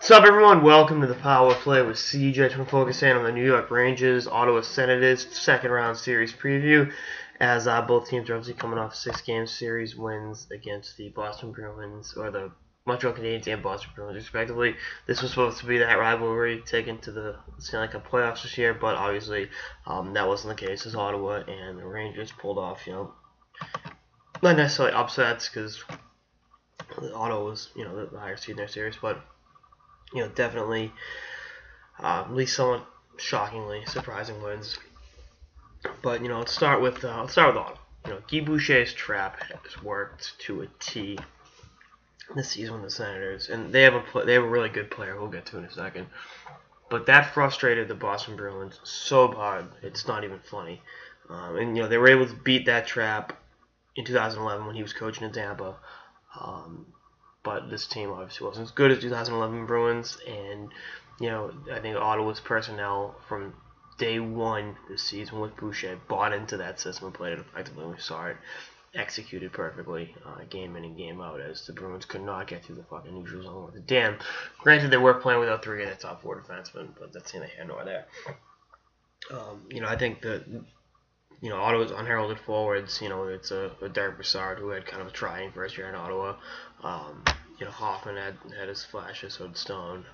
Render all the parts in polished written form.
What's up, everyone? Welcome to the Power Play with CJ. I'm focusing on the New York Rangers, Ottawa Senators second round series preview, as both teams are obviously coming off 6-game series wins against the Boston Bruins, or the Montreal Canadiens and Boston Bruins, respectively. This was supposed to be that rivalry taken to the Stanley Cup playoffs this year, but obviously that wasn't the case, as Ottawa and the Rangers pulled off, not necessarily upsets, because Ottawa was, the higher seed in their series, but definitely, at least somewhat shockingly surprising wins. But let's start with Ottawa. Guy Boucher's trap has worked to a T this season with the Senators, and they have a really good player we'll get to in a second. But that frustrated the Boston Bruins so hard it's not even funny. And they were able to beat that trap in 2011 when he was coaching in Tampa. But this team obviously wasn't as good as 2011 Bruins, and I think Ottawa's personnel from day one this season with Boucher bought into that system and played it effectively. We saw it executed perfectly, game in and game out, as the Bruins could not get through the fucking neutral zone with a damn. Granted, they were playing without three of their top four defensemen, but that's neither here nor there. I think that Ottawa's unheralded forwards, it's a Derek Brassard, who had kind of a trying first year in Ottawa. Hoffman had his flashes, so did Stone.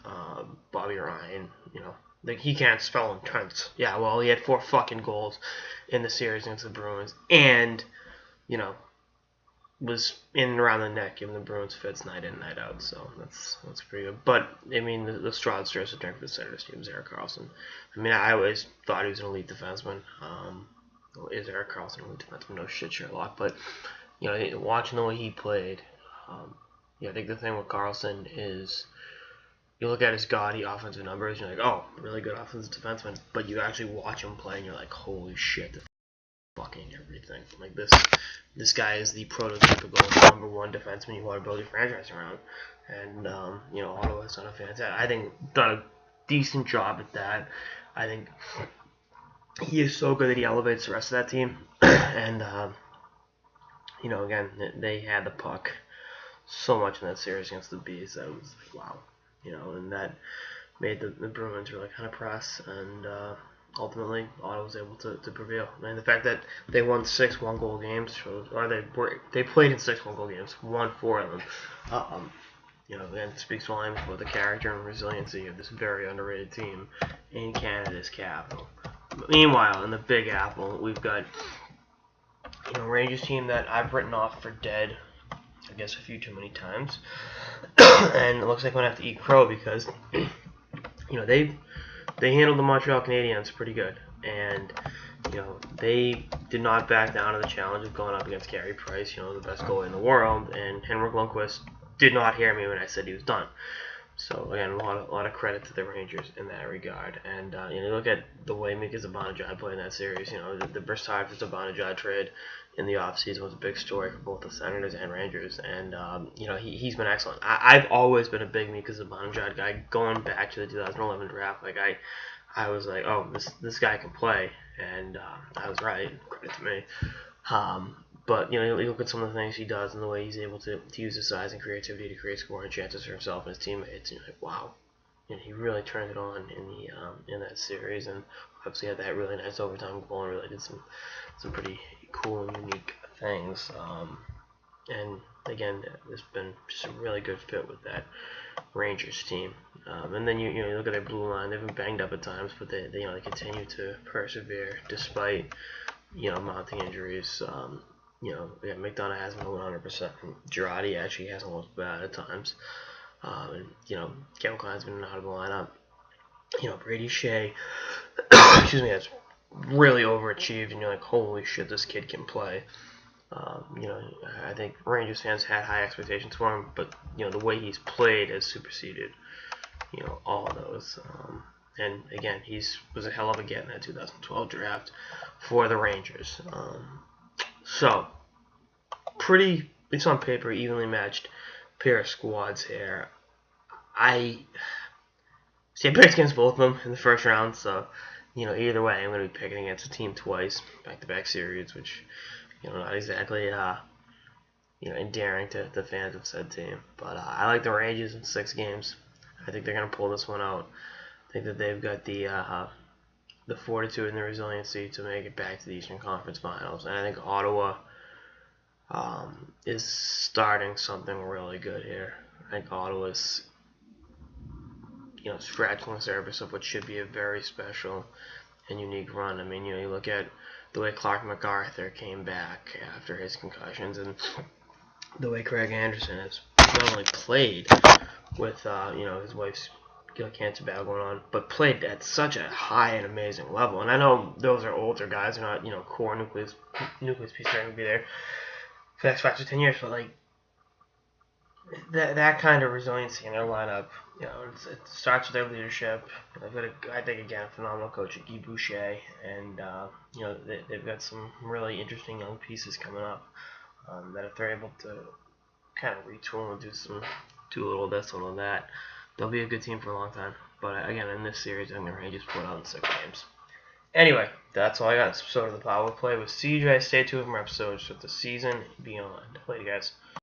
Bobby Ryan, he can't spell intense. Yeah, well, he had 4 fucking goals in the series against the Bruins, and, was in and around the neck giving the Bruins fits night in, night out, so that's pretty good. But, I mean, the straw that stirs the drink for the Senators team is Erik Karlsson. I mean, I always thought he was an elite defenseman. Is Erik Karlsson an elite defenseman? No shit, Sherlock. But, watching the way he played, I think the thing with Karlsson is you look at his gaudy offensive numbers, and you're like, oh, really good offensive defenseman. But you actually watch him play, and you're like, holy shit, this fucking everything. Like, this guy is the prototypical number one defenseman you want to build your franchise around. And, Ottawa's done a done a decent job at that. I think he is so good that he elevates the rest of that team. And, again, they had the puck so much in that series against the Bees that it was like, wow. And that made the Bruins really kind of press, and ultimately Ottawa was able to prevail. And the fact that they won 6 one-goal games shows, or they played in 6 one-goal games, won 4 of them. Again, speaks volumes about the character and resiliency of this very underrated team in Canada's capital. Meanwhile, in the Big Apple, we've got a Rangers team that I've written off for dead, I guess, a few too many times. And it looks like I'm going to have to eat crow because, they handled the Montreal Canadiens pretty good. And, they did not back down to the challenge of going up against Carey Price, the best goalie in the world. And Henrik Lundqvist did not hear me when I said he was done. So, again, a lot of credit to the Rangers in that regard. And, you look at the way Mika Zibanejad played in that series. The Brassard for Zibanejad trade in the offseason was a big story for both the Senators and Rangers. And, he's been excellent. I've always been a big Mika Zibanejad guy going back to the 2011 draft. Like, I was like, oh, this guy can play. And I was right. Credit to me. But, you look at some of the things he does and the way he's able to use his size and creativity to create scoring chances for himself and his teammates. And you're like, wow. He really turned it on in that series, and obviously had that really nice overtime goal and really did some pretty cool and unique things. And, again, there's been just a really good fit with that Rangers team. And then you look at their blue line. They've been banged up at times, but they continue to persevere despite mounting injuries. McDonough hasn't been 100%. Girardi actually hasn't looked bad at times. Kevin Klein's been out of the lineup. Brady Shea, has really overachieved, and you're like, holy shit, this kid can play. I think Rangers fans had high expectations for him, but, the way he's played has superseded, all of those. And, again, was a hell of a get in that 2012 draft for the Rangers. So, pretty, at least on paper, evenly matched pair of squads here. I picked against both of them in the first round, so, either way, I'm going to be picking against a team twice, back-to-back series, which, not exactly, endearing to the fans of said team. But I like the Rangers in 6 games. I think they're going to pull this one out. I think that they've got the fortitude and the resiliency to make it back to the Eastern Conference Finals. And I think Ottawa is starting something really good here. I think Ottawa's scratching the surface of what should be a very special and unique run. I mean, you look at the way Clark MacArthur came back after his concussions, and the way Craig Anderson has not only played with his wife's cancer battle going on, but played at such a high and amazing level. And I know those are older guys, they're not core nucleus piece are going to be there for the next 5 to 10 years, but like that kind of resiliency in their lineup, it starts with their leadership. They've got I think again a phenomenal coach, Guy Boucher, and they've got some really interesting young pieces coming up that if they're able to kind of retool and do a little this, a little that, they'll be a good team for a long time. But again, in this series, I think the Rangers put out in 6 games. Anyway, that's all I got. This episode of the Power Play with CJ. Stay tuned for more episodes of the season beyond. Later, guys.